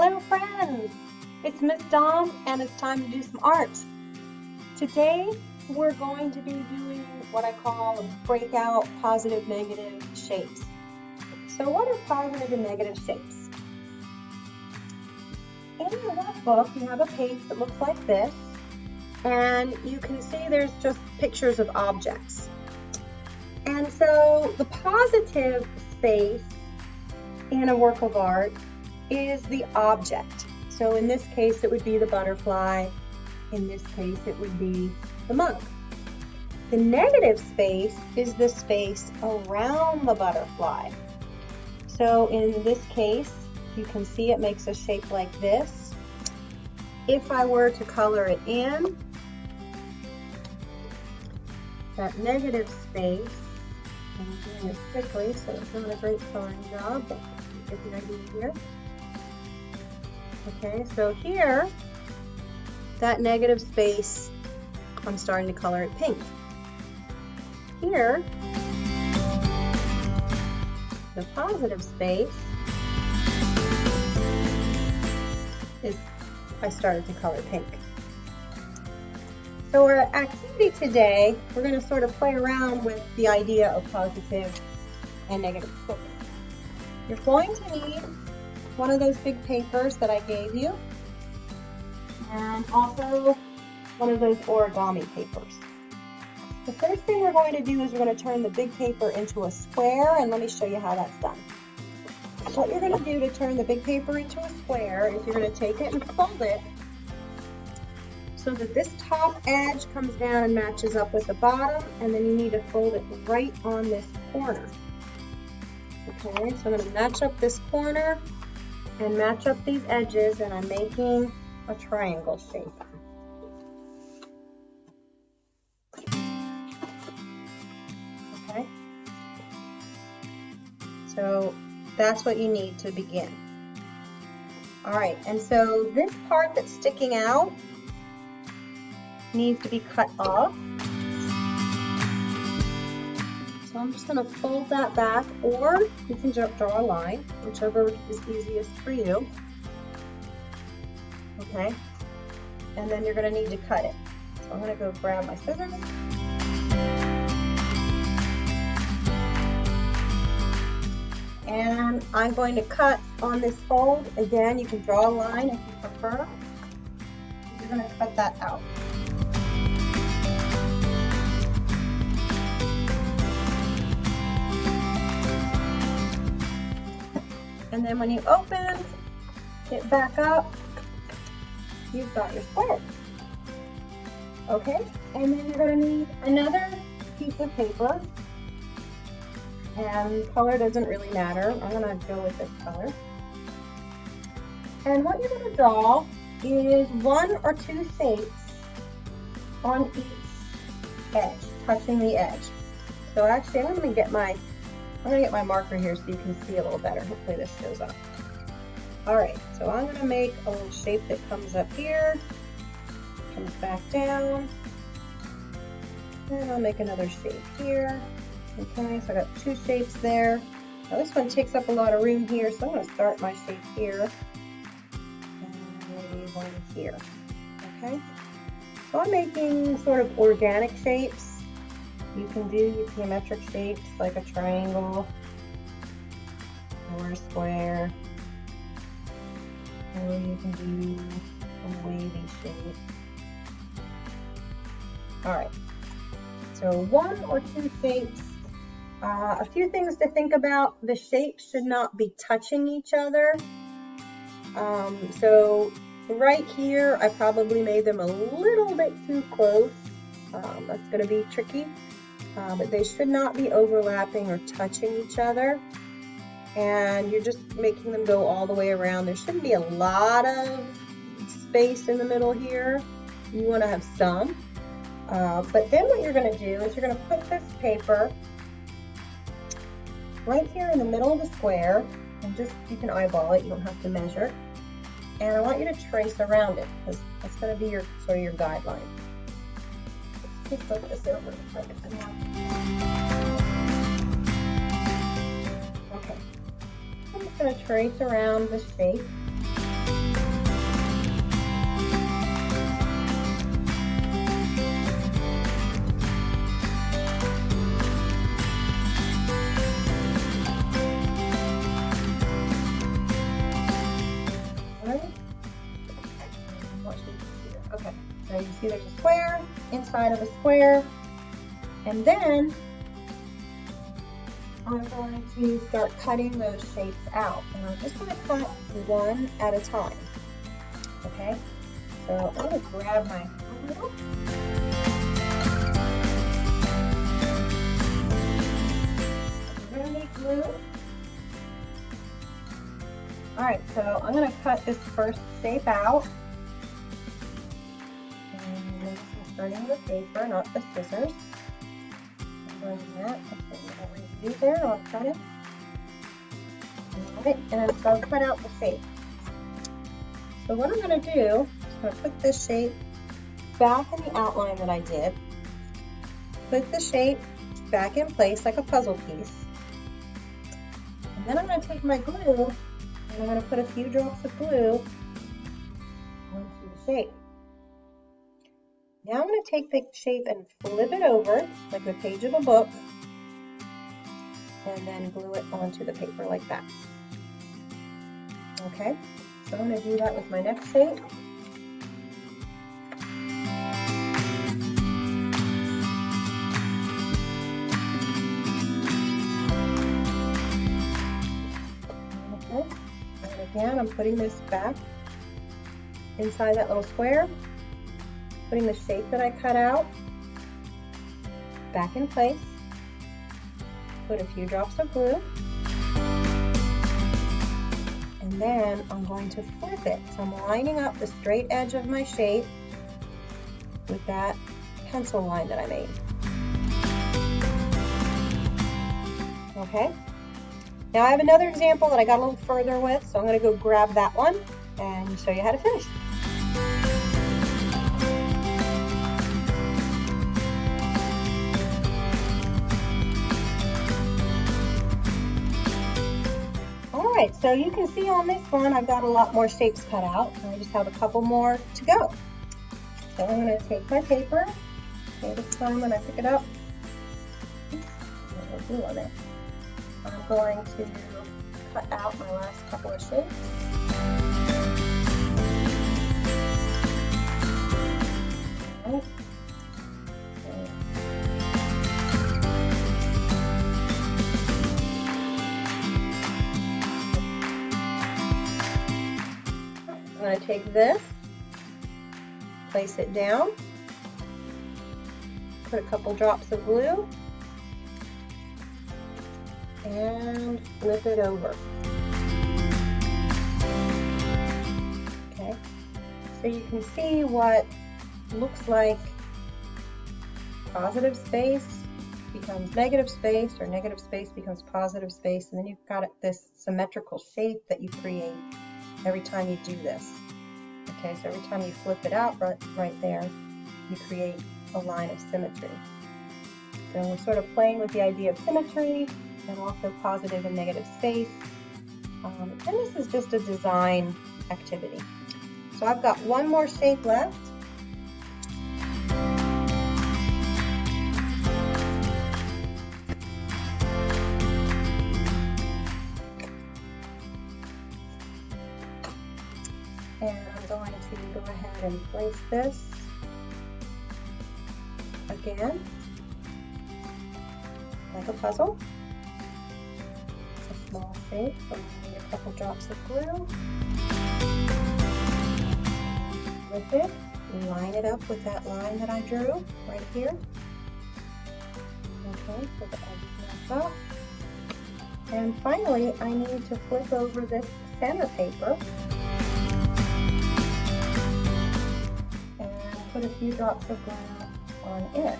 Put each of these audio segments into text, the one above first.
Hello friends, it's Miss Dom and it's time to do some art. Today we're going to be doing what I call breakout positive negative shapes. So what are positive and negative shapes? In your workbook you have a page that looks like this, and you can see there's just pictures of objects. And so the positive space in a work of art is the object. So in this case it would be the butterfly, in this case it would be the mug. The negative space is the space around the butterfly. So in this case you can see it makes a shape like this. If I were to color it in, that negative space, I'm doing it quickly so it's not a great coloring job, but you get the idea here. Okay, so here, that negative space, I'm starting to color it pink. Here, the positive space is, I started to color pink. So our activity today, we're going to sort of play around with the idea of positive and negative space. You're going to need one of those big papers that I gave you, and also one of those origami papers. The first thing we're going to do is we're going to turn the big paper into a square, and let me show you how that's done. What you're going to do to turn the big paper into a square is you're going to take it and fold it so that this top edge comes down and matches up with the bottom, and then you need to fold it right on this corner. Okay, so I'm going to match up this corner and match up these edges, and I'm making a triangle shape. Okay, so that's what you need to begin. All right, and so this part that's sticking out needs to be cut off. So I'm just going to fold that back, or you can draw a line, whichever is easiest for you. Okay, and then you're going to need to cut it. So I'm going to go grab my scissors. And I'm going to cut on this fold. Again, you can draw a line if you prefer. You're going to cut that out. And then when you open it back up, you've got your square. Okay, and then you're going to need another piece of paper, and color doesn't really matter. I'm going to go with this color. And what you're going to draw is one or two shapes on each edge, touching the edge. So actually, I'm going to get my marker here so you can see a little better. Hopefully this shows up. All right, so I'm going to make a little shape that comes up here, comes back down, and I'll make another shape here. Okay, so I got two shapes there. Now this one takes up a lot of room here, so I'm going to start my shape here, and maybe one here. Okay, so I'm making sort of organic shapes. You can do geometric shapes like a triangle or a square, or you can do a wavy shape. All right, so one or two shapes. A few things to think about. The shapes should not be touching each other. So right here, I probably made them a little bit too close. That's going to be tricky. But they should not be overlapping or touching each other, and you're just making them go all the way around. There shouldn't be a lot of space in the middle here. You want to have some, but then what you're going to do is you're going to put this paper right here in the middle of the square, and just, you can eyeball it, you don't have to measure, and I want you to trace around it, because that's going to be your sort of your guideline. Let's flip this over. Okay, I'm just going to trace around the shape. See, there's a square inside of a square, and then I'm going to start cutting those shapes out, and I'm just going to cut one at a time. Okay, so I'm going to grab my glue. I'm going to need glue. All right, so I'm going to cut this first shape out. And I'm starting with paper, not the scissors. That. Okay, there, I'll cut it. All right, and so I'll cut out the shape. So what I'm going to do is I'm going to put this shape back in the outline that I did. Put the shape back in place like a puzzle piece. And then I'm going to take my glue and I'm going to put a few drops of glue onto the shape. Now I'm going to take the shape and flip it over like the page of a book and then glue it onto the paper like that. Okay, so I'm going to do that with my next shape. Okay, and again I'm putting this back inside that little square. Putting the shape that I cut out back in place, put a few drops of glue, and then I'm going to flip it. So I'm lining up the straight edge of my shape with that pencil line that I made. Okay, now I have another example that I got a little further with, so I'm going to go grab that one and show you how to finish. Alright, so you can see on this one I've got a lot more shapes cut out. I just have a couple more to go. So I'm going to take my paper. Okay, this time when I pick it up, there's no glue on it. I'm going to cut out my last couple of shapes. Alright. I'm going to take this, place it down, put a couple drops of glue, and flip it over. Okay, so you can see what looks like positive space becomes negative space, or negative space becomes positive space, and then you've got this symmetrical shape that you create every time you do this. Okay, so every time you flip it out right there, you create a line of symmetry. So we're sort of playing with the idea of symmetry and also positive and negative space. And this is just a design activity. So I've got one more shape left. And I'm going to go ahead and place this again, like a puzzle. It's a small shape, so I need a couple drops of glue. With it, line it up with that line that I drew right here. Okay, so the edge is up. And finally, I need to flip over this center paper put a few drops of glue on it,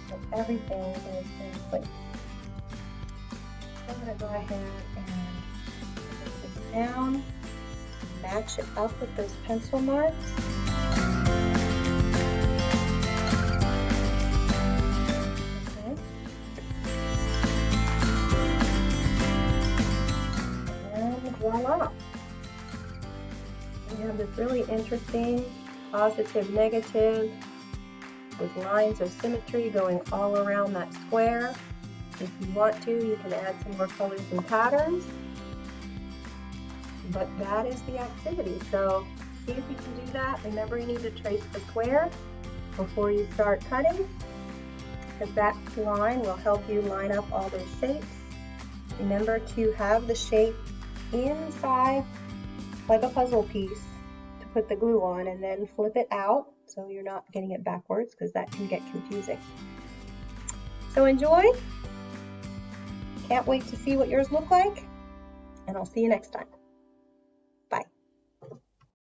so everything is in place. So I'm going to go ahead and put this down, match it up with those pencil marks. Okay. And voila! We have this really interesting positive, negative, with lines of symmetry going all around that square. If you want to, you can add some more colors and patterns. But that is the activity. So See if you can do that. Remember, you need to trace the square before you start cutting, because that line will help you line up all those shapes. Remember to have the shape inside like a puzzle piece to put the glue on, and then flip it out so you're not getting it backwards, because that can get confusing. So enjoy. Can't wait to see what yours look like, and I'll see you next time.